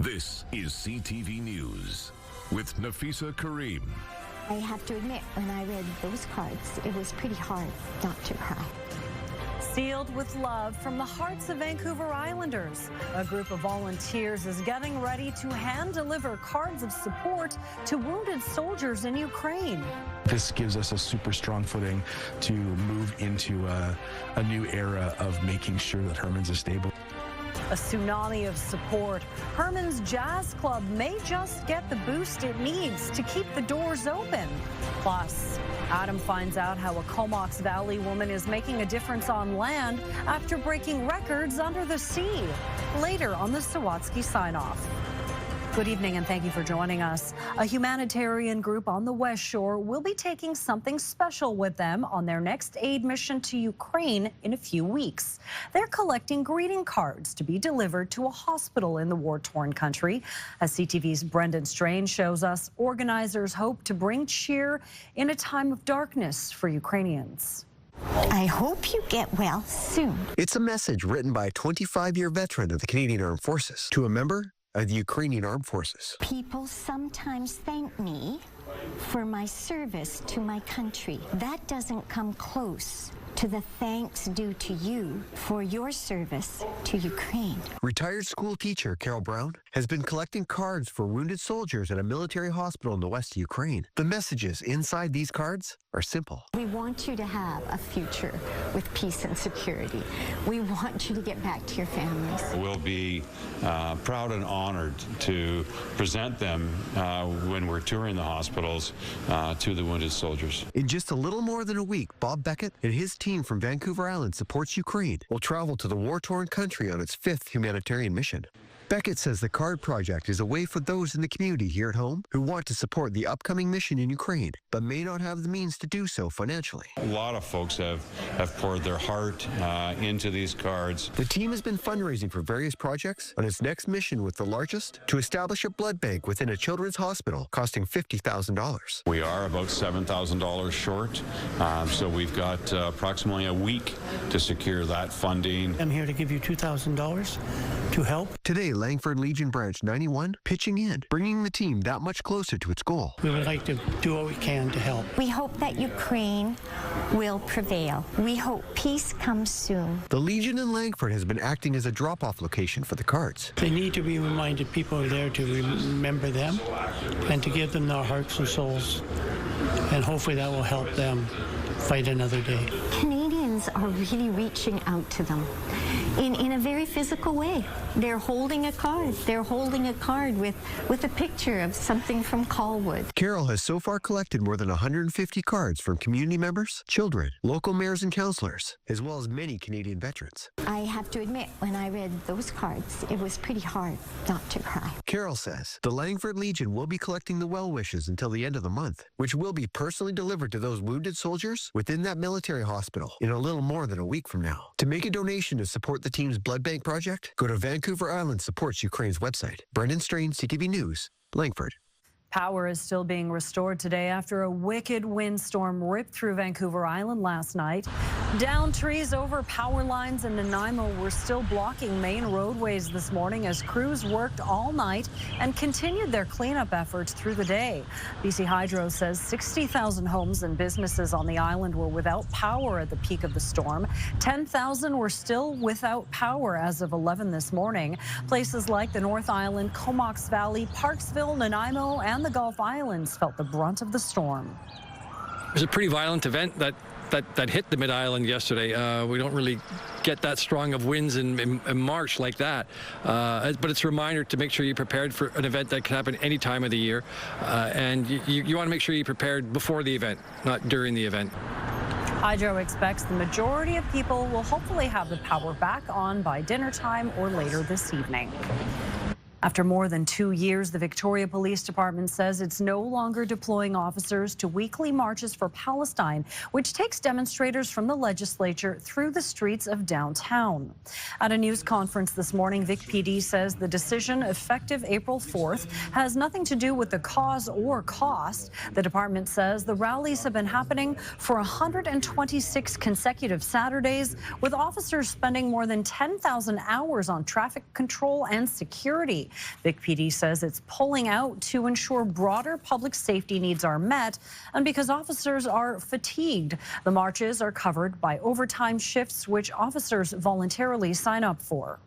This is CTV News with Nafisa Karim. I have to admit, when I read those cards, it was pretty hard not to cry. Sealed with love from the hearts of Vancouver Islanders. A group of volunteers is getting ready to hand-deliver cards of support to wounded soldiers in Ukraine. This gives us a super strong footing to move into a new era of making sure that Herman's is stable. A tsunami of support. Herman's Jazz Club may just get the boost it needs to keep the doors open. Plus, Adam finds out how a Comox Valley woman is making a difference on land after breaking records under the sea. Later on the Sawatsky sign-off. Good evening and thank you for joining us. A humanitarian group on the West Shore will be taking something special with them on their next aid mission to Ukraine in a few weeks. They're collecting greeting cards to be delivered to a hospital in the war-torn country. As CTV's Brendan Strange shows us, organizers hope to bring cheer in a time of darkness for Ukrainians. I hope you get well soon. It's a message written by a 25-year veteran of the Canadian Armed Forces to a member of the Ukrainian Armed Forces. People sometimes thank me for my service to my country. That doesn't come close to the thanks due to you for your service to Ukraine. Retired school teacher Carol Brown has been collecting cards for wounded soldiers at a military hospital in the west of Ukraine. The messages inside these cards are simple. We want you to have a future with peace and security. We want you to get back to your families. We'll be proud and honored to present them when we're touring the hospitals to the wounded soldiers. In just a little more than a week, Bob Beckett and his team from Vancouver Island Supports Ukraine will travel to the war-torn country on its 5th humanitarian mission. Beckett says the card project is a way for those in the community here at home who want to support the upcoming mission in Ukraine, but may not have the means to do so financially. A lot of folks have poured their heart into these cards. The team has been fundraising for various projects on its next mission, with the largest to establish a blood bank within a children's hospital costing $50,000. We are about $7,000 short, so we've got approximately a week to secure that funding. I'm here to give you $2,000 to help. Today, Langford Legion Branch 91 pitching in, bringing the team that much closer to its goal. We would like to do what we can to help. We hope that Ukraine will prevail. We hope peace comes soon. The Legion in Langford has been acting as a drop-off location for the cards. They need to be reminded people are there to remember them and to give them their hearts and souls. And hopefully that will help them fight another day. Canadians are really reaching out to them in a very physical way. They're holding a card. They're holding a card with a picture of something from Colwood. Carol has so far collected more than 150 cards from community members, children, local mayors and councillors, as well as many Canadian veterans. I have to admit, when I read those cards, it was pretty hard not to cry. Carol says the Langford Legion will be collecting the well wishes until the end of the month, which will be personally delivered to those wounded soldiers within that military hospital in a little more than a week from now. To make a donation to support the team's blood bank project, go to Vancouver Island Supports Ukraine's website. Brendan Strange, CTV News, Langford. Power is still being restored today after a wicked windstorm ripped through Vancouver Island last night. Downed trees over power lines in Nanaimo were still blocking main roadways this morning as crews worked all night and continued their cleanup efforts through the day. BC Hydro says 60,000 homes and businesses on the island were without power at the peak of the storm. 10,000 were still without power as of 11 this morning. Places like the North Island, Comox Valley, Parksville, Nanaimo, and the Gulf Islands felt the brunt of the storm. It was a pretty violent event that hit the Mid-Island yesterday. We don't really get that strong of winds in March like that. But it's a reminder to make sure you're prepared for an event that can happen any time of the year. And you want to make sure you're prepared before the event, not during the event. Hydro expects the majority of people will hopefully have the power back on by dinner time or later this evening. After more than 2 years, the Victoria Police Department says it's no longer deploying officers to weekly marches for Palestine, which takes demonstrators from the legislature through the streets of downtown. At a news conference this morning, Vic PD says the decision, effective April 4th, has nothing to do with the cause or cost. The department says the rallies have been happening for 126 consecutive Saturdays, with officers spending more than 10,000 hours on traffic control and security. City. Vic PD says it's pulling out to ensure broader public safety needs are met and because officers are fatigued. The marches are covered by overtime shifts, which officers voluntarily sign up for.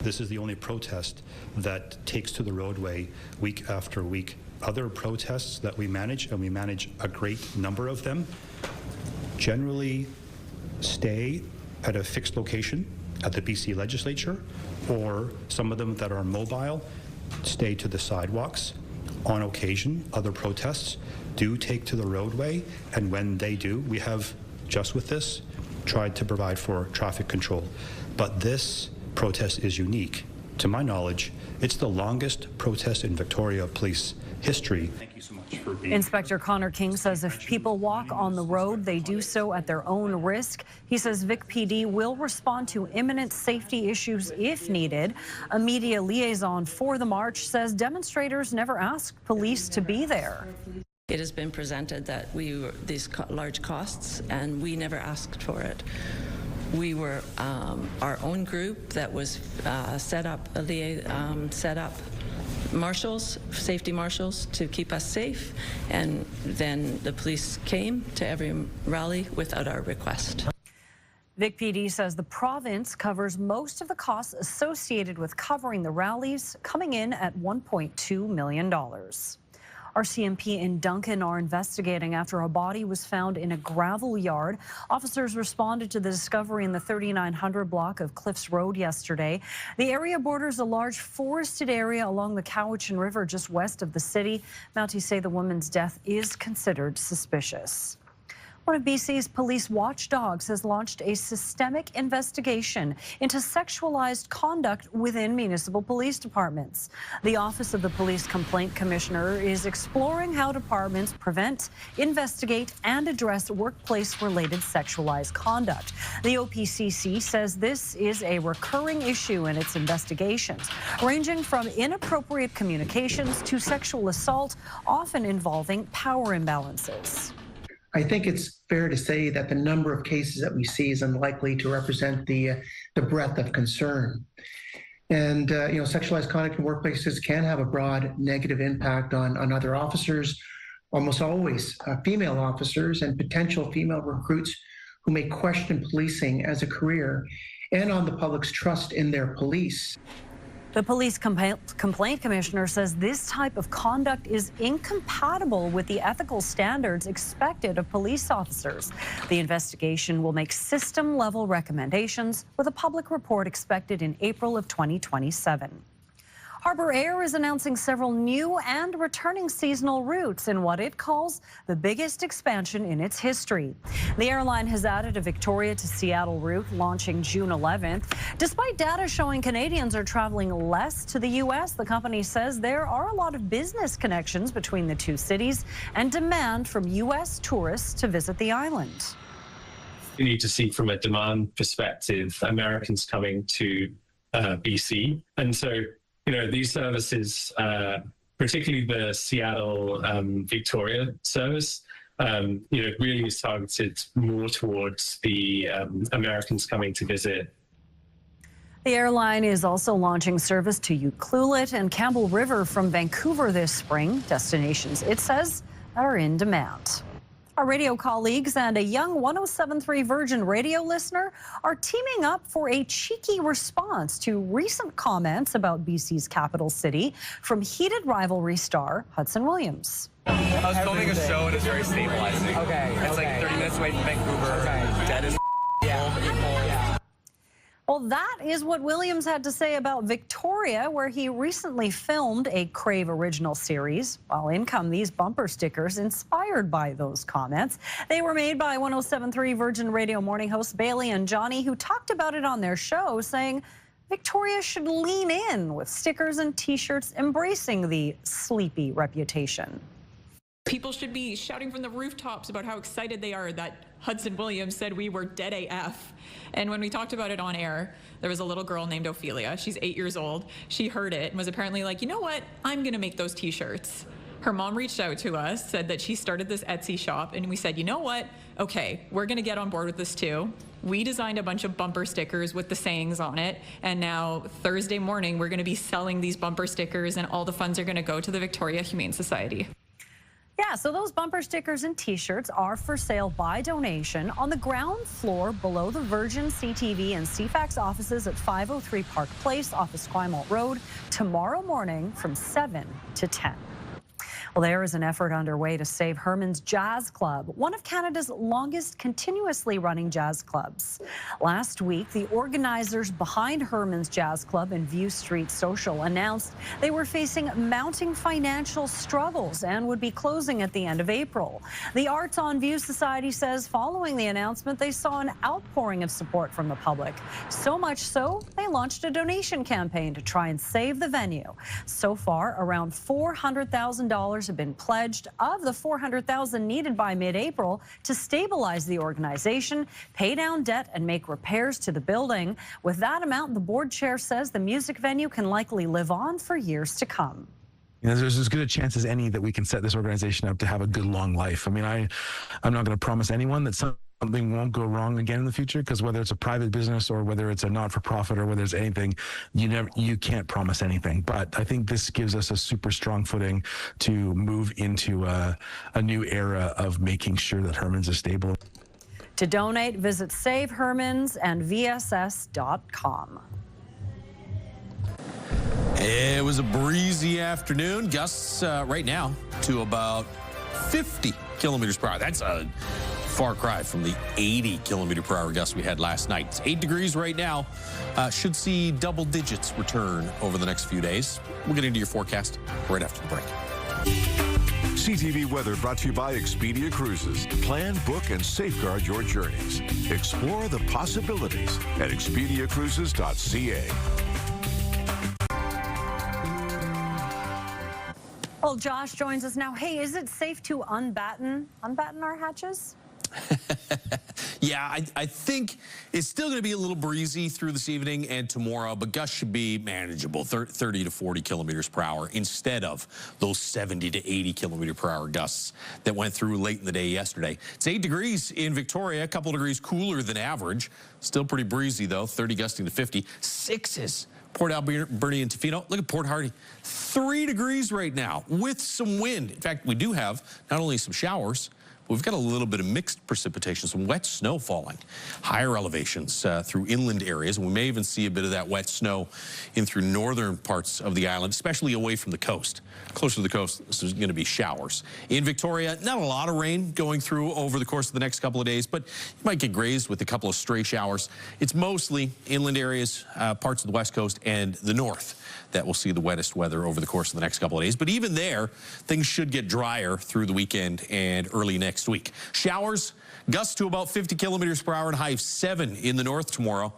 This is the only protest that takes to the roadway week after week. Other protests that we manage, and we manage a great number of them, generally stay at a fixed location at the BC legislature, or some of them that are mobile stay to the sidewalks. On occasion, other protests do take to the roadway, and when they do, we have, just with this, tried to provide for traffic control. But this protest is unique. To my knowledge, it's the longest protest in Victoria Police history. Thank you so much for being Inspector Connor King says if people walk on the road, they do so at their own risk. He says Vic PD will respond to imminent safety issues if needed. A media liaison for the march says demonstrators never asked police to be there. It has been presented that these large costs, and we never asked for it. We were our own group that was set up marshals, safety marshals, to keep us safe, and then the police came to every rally without our request. Vic PD says the province covers most of the costs associated with covering the rallies, coming in at $1.2 million. RCMP in Duncan are investigating after a body was found in a gravel yard. Officers responded to the discovery in the 3900 block of Cliffs Road yesterday. The area borders a large forested area along the Cowichan River just west of the city. Mounties say the woman's death is considered suspicious. One of BC's police watchdogs has launched a systemic investigation into sexualized conduct within municipal police departments. The Office of the Police Complaint Commissioner is exploring how departments prevent, investigate, and address workplace-related sexualized conduct. The OPCC says this is a recurring issue in its investigations, ranging from inappropriate communications to sexual assault, often involving power imbalances. I think it's fair to say that the number of cases that we see is unlikely to represent the breadth of concern. And, sexualized conduct in workplaces can have a broad negative impact on other officers, almost always female officers and potential female recruits who may question policing as a career, and on the public's trust in their police. The Police Complaint Commissioner says this type of conduct is incompatible with the ethical standards expected of police officers. The investigation will make system-level recommendations, with a public report expected in April of 2027. Harbour Air is announcing several new and returning seasonal routes in what it calls the biggest expansion in its history. The airline has added a Victoria to Seattle route launching June 11th. Despite data showing Canadians are traveling less to the U.S., the company says there are a lot of business connections between the two cities and demand from U.S. tourists to visit the island. You need to see from a demand perspective, Americans coming to BC. And so, these services, particularly the Seattle Victoria service, really is targeted more towards the Americans coming to visit. The airline is also launching service to Ucluelet and Campbell River from Vancouver this spring, destinations it says are in demand. Our radio colleagues and a young 107.3 Virgin Radio listener are teaming up for a cheeky response to recent comments about BC's capital city from heated rivalry star Hudson Williams. I was filming a show and it's very stabilizing. Okay. It's like 30 minutes away from Vancouver. Okay. Dead as yeah. Well, that is what Williams had to say about Victoria, where he recently filmed a Crave original series. While in come these bumper stickers inspired by those comments. They were made by 107.3 Virgin Radio morning hosts Bailey and Johnny, who talked about it on their show, saying Victoria should lean in with stickers and T-shirts embracing the sleepy reputation. People should be shouting from the rooftops about how excited they are that Hudson Williams said we were dead AF. And when we talked about it on air, there was a little girl named Ophelia. She's 8 years old. She heard it and was apparently like, you know what? I'm going to make those T-shirts. Her mom reached out to us, said that she started this Etsy shop, and we said, you know what? Okay, we're going to get on board with this too. We designed a bunch of bumper stickers with the sayings on it, and now Thursday morning we're going to be selling these bumper stickers, and all the funds are going to go to the Victoria Humane Society. Yeah, so those bumper stickers and T-shirts are for sale by donation on the ground floor below the Virgin, CTV, and CFAX offices at 503 Park Place off Esquimalt Road tomorrow morning from 7 to 10. Well, there is an effort underway to save Herman's Jazz Club, one of Canada's longest continuously running jazz clubs. Last week, the organizers behind Herman's Jazz Club and View Street Social announced they were facing mounting financial struggles and would be closing at the end of April. The Arts on View Society says following the announcement, they saw an outpouring of support from the public. So much so, they launched a donation campaign to try and save the venue. So far, around $400,000 have been pledged of the $400,000 needed by mid-April to stabilize the organization, pay down debt, and make repairs to the building. With that amount, the board chair says the music venue can likely live on for years to come. You know, there's as good a chance as any that we can set this organization up to have a good long life. I mean, I'm not going to promise anyone that something won't go wrong again in the future, because whether it's a private business or whether it's a not-for-profit or whether it's anything, you can't promise anything. But I think this gives us a super strong footing to move into a new era of making sure that Herman's is stable. To donate, visit SaveHermans and VSS.com. It was a breezy afternoon. Gusts right now to about 50 kilometers per hour. That's a far cry from the 80 kilometer per hour gusts we had last night. It's 8 degrees right now. Should see double digits return over the next few days. We'll get into your forecast right after the break. CTV weather brought to you by Expedia Cruises. Plan, book, and safeguard your journeys. Explore the possibilities at expediacruises.ca. Well, Josh joins us now. Hey, is it safe to unbatten our hatches? Yeah, I think it's still going to be a little breezy through this evening and tomorrow, but gusts should be manageable, 30 to 40 kilometers per hour instead of those 70 to 80 kilometer per hour gusts that went through late in the day yesterday. It's 8 degrees in Victoria, a couple degrees cooler than average. Still pretty breezy, though, 30 gusting to 50. 6s. Port Alberni and Tofino. Look at Port Hardy. 3 degrees right now with some wind. In fact, we do have not only some showers, but we've got a little bit of mixed precipitation, some wet snow falling. Higher elevations through inland areas. And we may even see a bit of that wet snow in through northern parts of the island, especially away from the coast. Closer to the coast, this is going to be showers. In Victoria, not a lot of rain going through over the course of the next couple of days, but you might get grazed with a couple of stray showers. It's mostly inland areas, parts of the west coast and the north that will see the wettest weather over the course of the next couple of days. But even there, things should get drier through the weekend and early next week. Showers, gusts to about 50 kilometers per hour and high of 7 in the north tomorrow.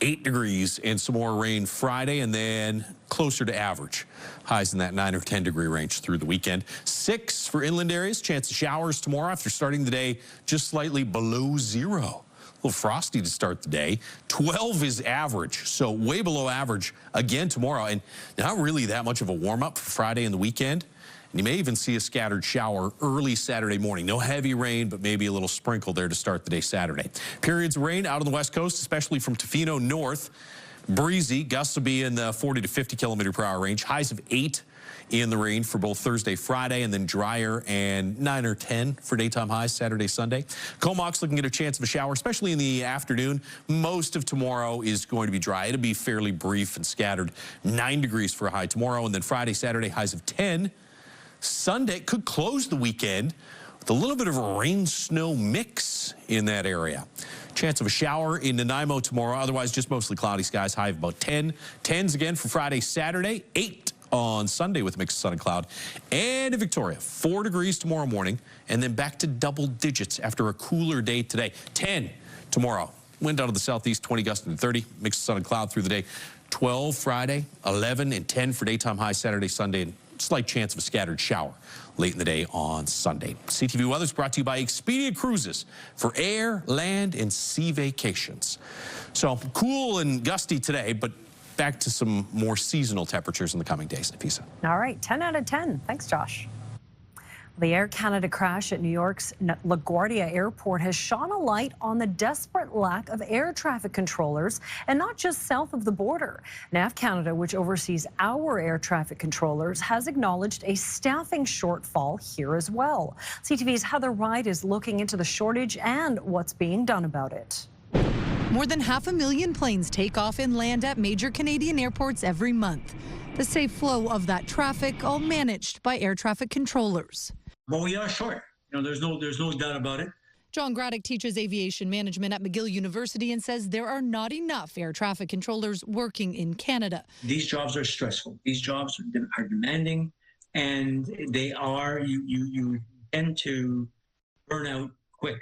8 degrees and some more rain Friday, and then closer to average. Highs in that 9 or 10 degree range through the weekend. 6 for inland areas. Chance of showers tomorrow after starting the day just slightly below 0. A little frosty to start the day. 12 is average, so way below average again tomorrow, and not really that much of a warm-up for Friday and the weekend. And you may even see a scattered shower early Saturday morning. No heavy rain, but maybe a little sprinkle there to start the day Saturday. Periods of rain out on the west coast, especially from Tofino north. Breezy, gusts will be in the 40 to 50 kilometer per hour range. Highs of 8 in the rain for both Thursday, Friday, and then drier and 9 or 10 for daytime highs Saturday, Sunday. Comox looking at a chance of a shower, especially in the afternoon. Most of tomorrow is going to be dry. It'll be fairly brief and scattered. 9 degrees for a high tomorrow, and then Friday, Saturday, highs of 10. Sunday could close the weekend with a little bit of a rain-snow mix in that area. Chance of a shower in Nanaimo tomorrow. Otherwise, just mostly cloudy skies. High of about 10. 10s again for Friday, Saturday. 8 on Sunday with a mix of sun and cloud. And in Victoria, 4 degrees tomorrow morning, and then back to double digits after a cooler day today. 10 tomorrow. Wind out of the southeast, 20 gusting to 30. Mix of sun and cloud through the day. 12 Friday, 11 and 10 for daytime high Saturday, Sunday, and slight chance of a scattered shower late in the day on Sunday. CTV Weather is brought to you by Expedia Cruises for air, land, and sea vacations. So cool and gusty today, but back to some more seasonal temperatures in the coming days, Nafisa. All right, 10 out of 10. Thanks, Josh. The Air Canada crash at New York's LaGuardia Airport has shone a light on the desperate lack of air traffic controllers, and not just south of the border. NAV Canada, which oversees our air traffic controllers, has acknowledged a staffing shortfall here as well. CTV's Heather Wright is looking into the shortage and what's being done about it. More than 500,000 planes take off and land at major Canadian airports every month. The safe flow of that traffic all managed by air traffic controllers. But we are short. There's no doubt about it. John Graddick teaches aviation management at McGill University and says there are not enough air traffic controllers working in Canada. These jobs are stressful. These jobs are demanding, and they are, you tend to burn out quick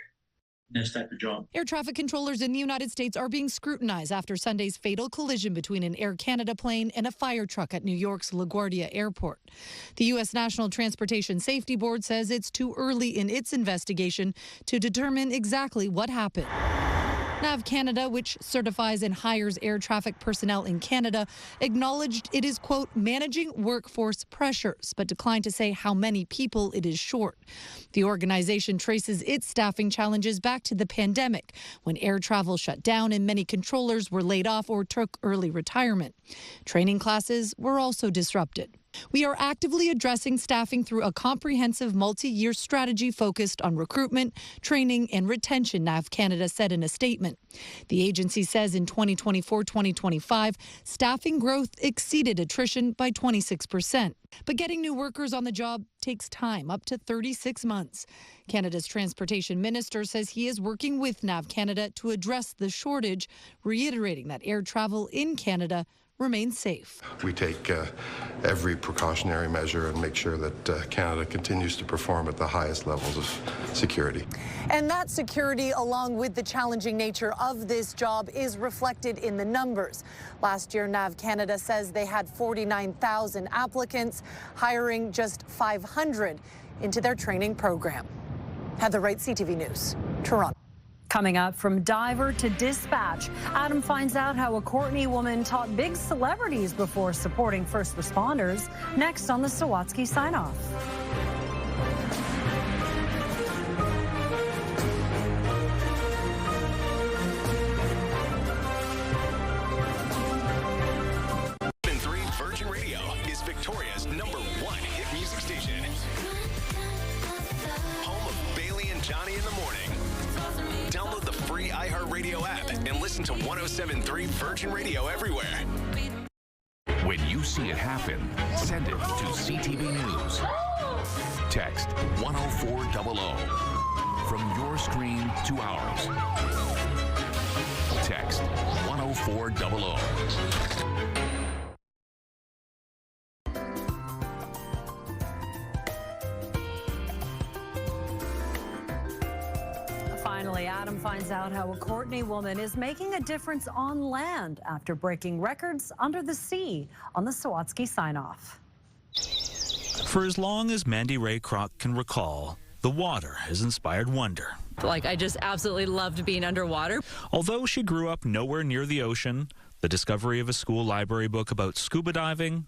in this type of job. Air traffic controllers in the United States are being scrutinized after Sunday's fatal collision between an Air Canada plane and a fire truck at New York's LaGuardia Airport. The U.S. National Transportation Safety Board says it's too early in its investigation to determine exactly what happened. NAV Canada, which certifies and hires air traffic personnel in Canada, acknowledged it is, quote, managing workforce pressures, but declined to say how many people it is short. The organization traces its staffing challenges back to the pandemic, when air travel shut down and many controllers were laid off or took early retirement. Training classes were also disrupted. We are actively addressing staffing through a comprehensive multi-year strategy focused on recruitment, training, and retention, NAV Canada said in a statement. The agency says in 2024-2025, staffing growth exceeded attrition by 26%. But getting new workers on the job takes time, up to 36 months. Canada's transportation minister says he is working with NAV Canada to address the shortage, reiterating that air travel in Canada remain safe. We take every precautionary measure and make sure that Canada continues to perform at the highest levels of security. And that security, along with the challenging nature of this job, is reflected in the numbers. Last year, NAV Canada says they had 49,000 applicants, hiring just 500 into their training program. Heather Wright, CTV News, Toronto. Coming up, from diver to dispatch, Adam finds out how a Courtenay woman taught big celebrities before supporting first responders. Next on the Sawatsky Sign-Off. Virgin Radio is Victoria's #1 hit music station. Home of Bailey and Johnny in the morning. Download the free iHeartRadio app and listen to 107.3 Virgin Radio everywhere. When you see it happen, send it to CTV News. Text 10400. From your screen to ours. Text 10400. Finally, Adam finds out how a Courtenay woman is making a difference on land after breaking records under the sea on the Sawatsky Sign-Off. For as long as Mandy Ray Kroc can recall, the water has inspired wonder. I just absolutely loved being underwater. Although she grew up nowhere near the ocean, the discovery of a school library book about scuba diving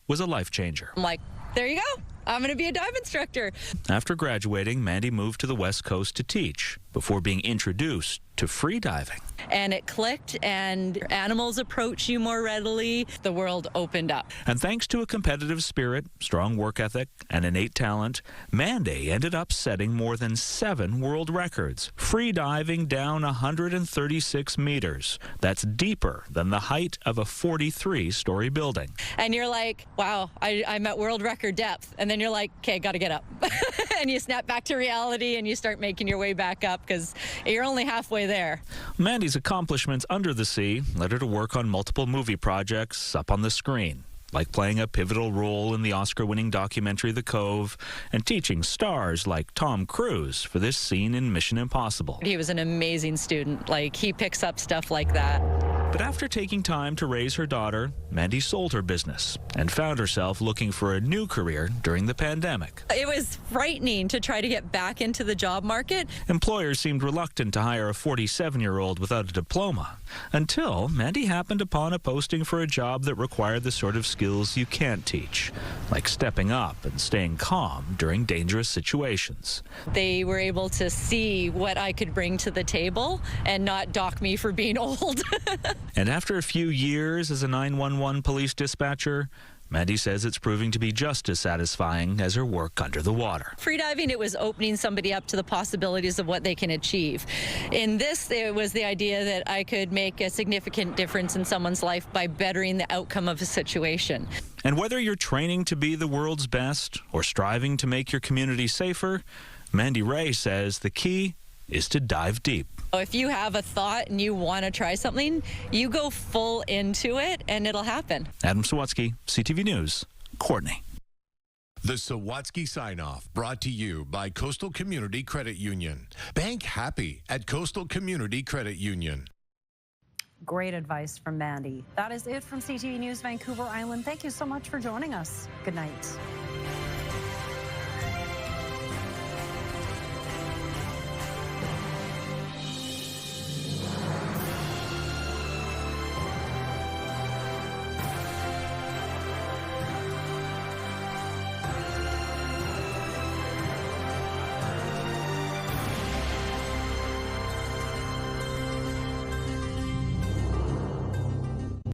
was a life changer. I'm like, there you go. I'm going to be a dive instructor. After graduating, Mandy moved to the West Coast to teach before being introduced to free diving. And it clicked, and animals approach you more readily. The world opened up. And thanks to a competitive spirit, strong work ethic, and innate talent, Mandy ended up setting more than 7 world records, free diving down 136 meters. That's deeper than the height of a 43-story building. And you're like, wow, I'm at world record depth. And then you're like, okay, got to get up. And you snap back to reality, and you start making your way back up because you're only halfway there. Mandy's accomplishments under the sea led her to work on multiple movie projects up on the screen, like playing a pivotal role in the Oscar-winning documentary The Cove and teaching stars like Tom Cruise for this scene in Mission Impossible. He was an amazing student. He picks up stuff like that. But after taking time to raise her daughter, Mandy sold her business and found herself looking for a new career during the pandemic. It was frightening to try to get back into the job market. Employers seemed reluctant to hire a 47-year-old without a diploma until Mandy happened upon a posting for a job that required the sort of skills you can't teach, like stepping up and staying calm during dangerous situations. They were able to see what I could bring to the table and not dock me for being old. And after a few years as a 911 police dispatcher, Mandy says it's proving to be just as satisfying as her work under the water. Freediving, it was opening somebody up to the possibilities of what they can achieve. In this, it was the idea that I could make a significant difference in someone's life by bettering the outcome of a situation. And whether you're training to be the world's best or striving to make your community safer, Mandy Ray says the key is to dive deep. If you have a thought and you want to try something, you go full into it and it'll happen. Adam Sawatsky, CTV News, Courtney. The Sawatsky Sign-Off, brought to you by Coastal Community Credit Union. Bank happy at Coastal Community Credit Union. Great advice from Mandy. That is it from CTV News Vancouver Island. Thank you so much for joining us. Good night.